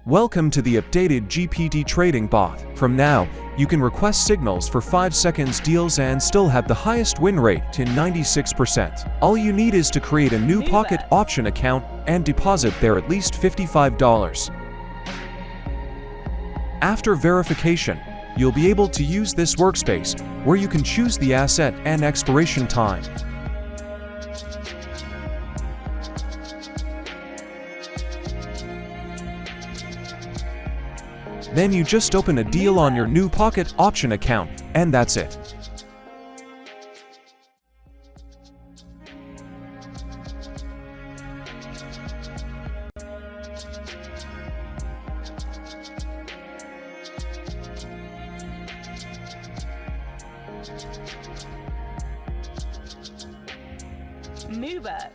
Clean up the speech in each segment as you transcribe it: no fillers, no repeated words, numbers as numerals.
Welcome to the updated GPT Trading Bot. From now, you can request signals for 5 seconds deals and still have the highest win rate to 96%. All you need is to create a new pocket option account and deposit there at least $55. After verification, you'll be able to use this workspace where you can choose the asset and expiration time. Then you just open a deal on your new pocket option account, and that's it. Moobert.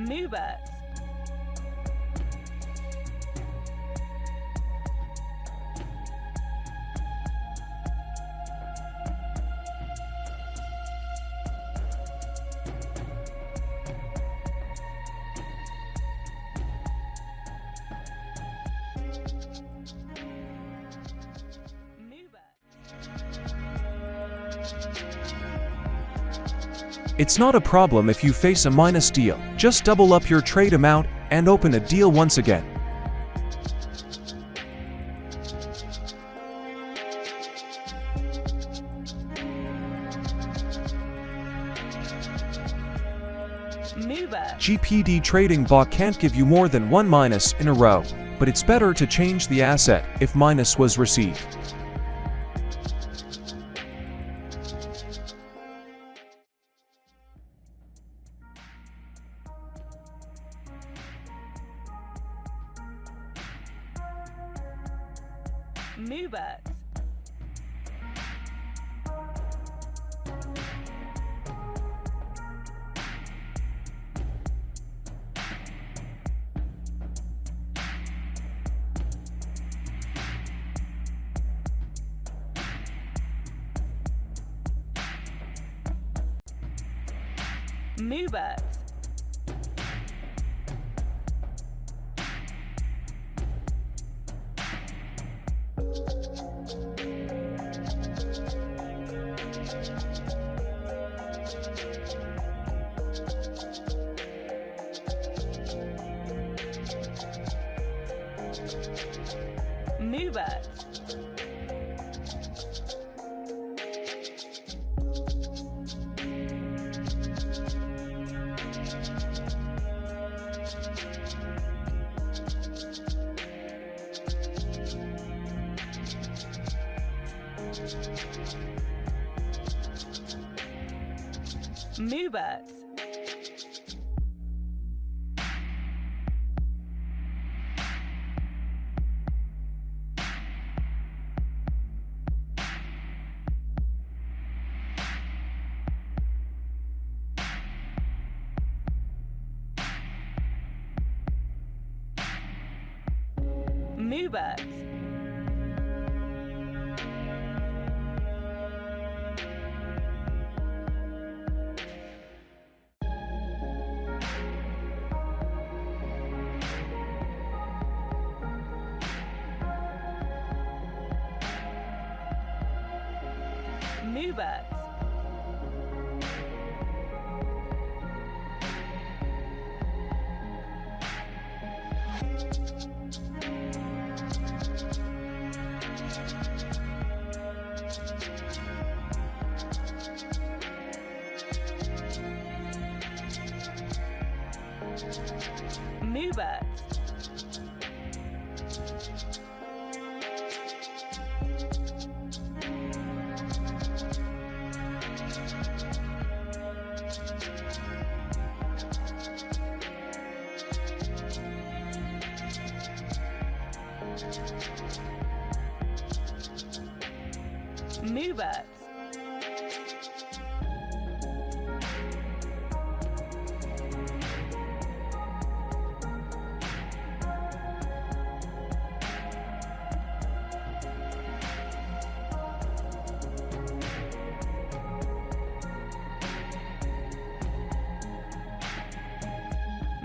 Moobert. It's not a problem if you face a minus deal. Just double up your trade amount and open a deal once again. Moobert. GPT Trading Bot can't give you more than one minus in a row, but it's better to change the asset if minus was received. Moobert. Moobert. Moobert. Moobert. Moobert. Moobert. Moobert. Moobert.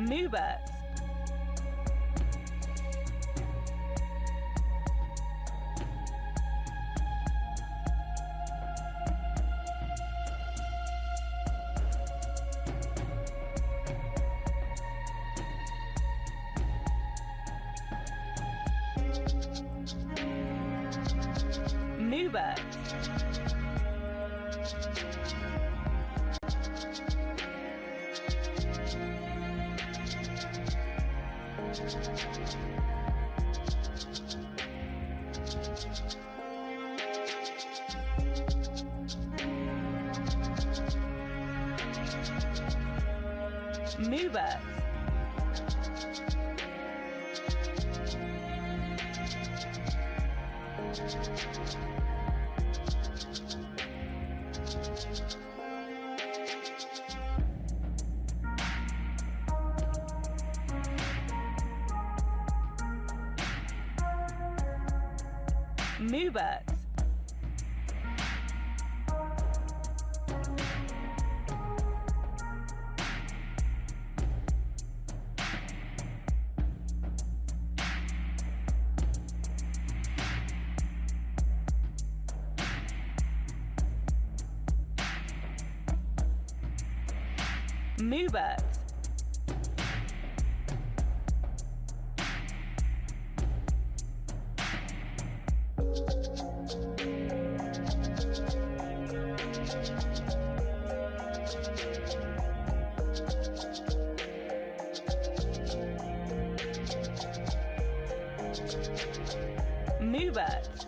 Moobert. Moobert. Moobert. Moobert. Moobert. Moobert.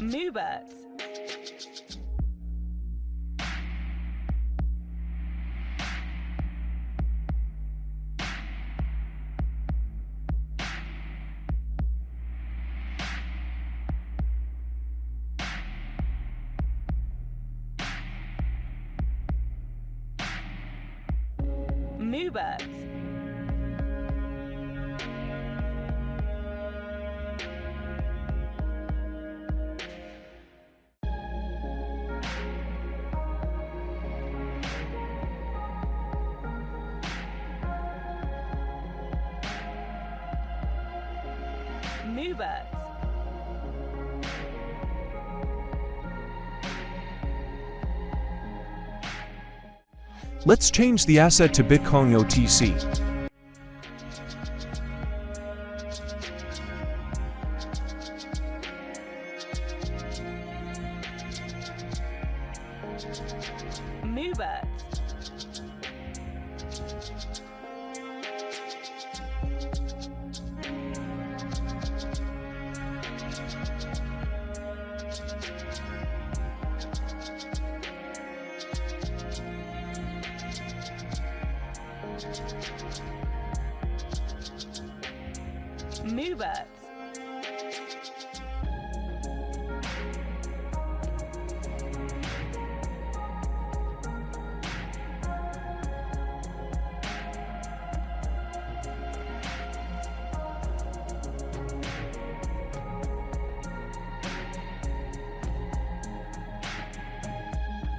Moobert. Moobert. Moobert. Let's change the asset to Bitcoin OTC. Moobert. Moobert.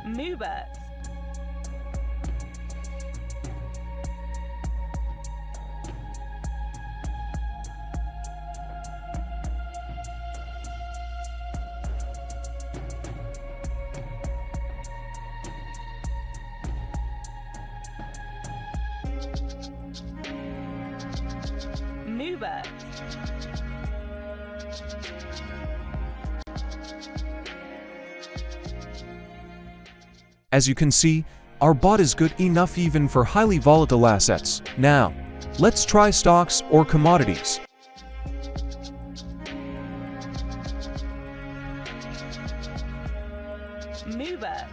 Moobert. Moobert. As you can see, our bot is good enough even for highly volatile assets. Now, let's try stocks or commodities. Moobert.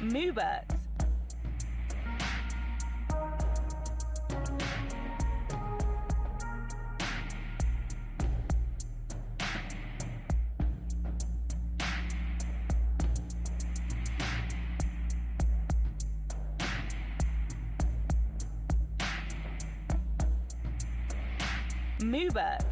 Moobert. Moobert.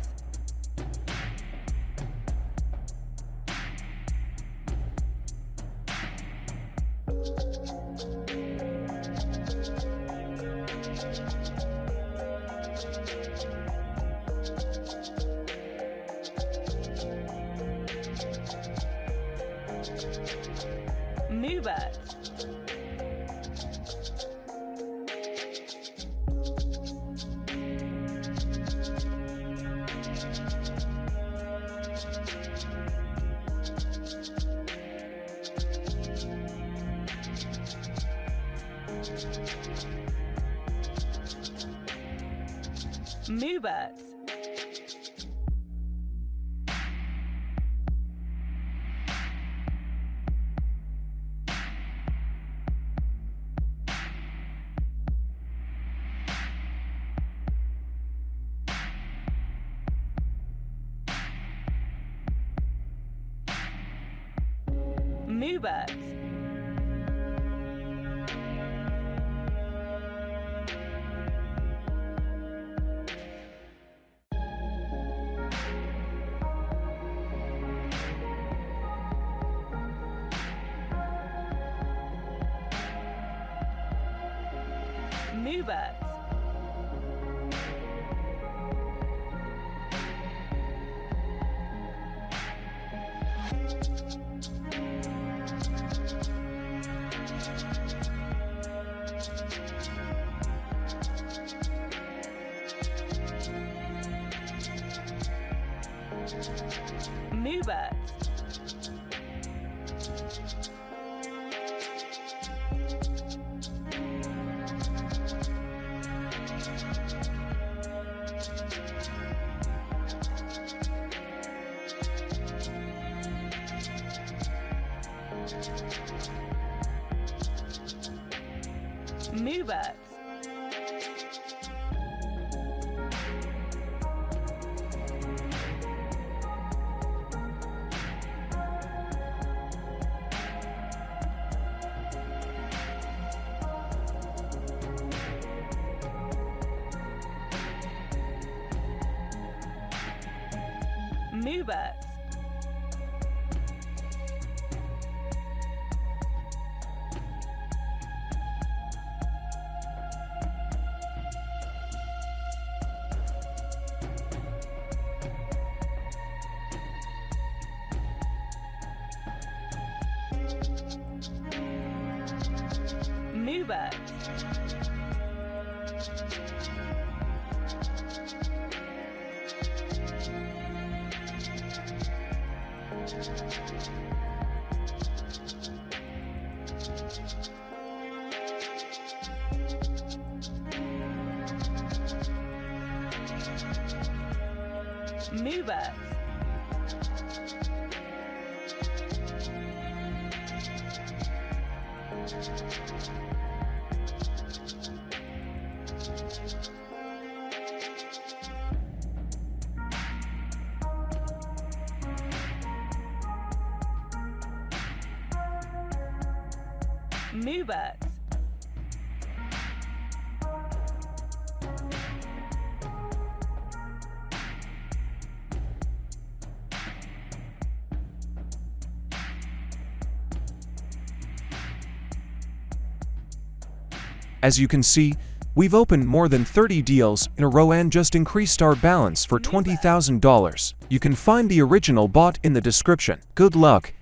Moobert. Moobert. Moobert. Moobert. Moobert. Moobert. Moobert. Moobert. Moobert. Moobert. As you can see, we've opened more than 30 deals in a row and just increased our balance for $20,000. You can find the original bot in the description. Good luck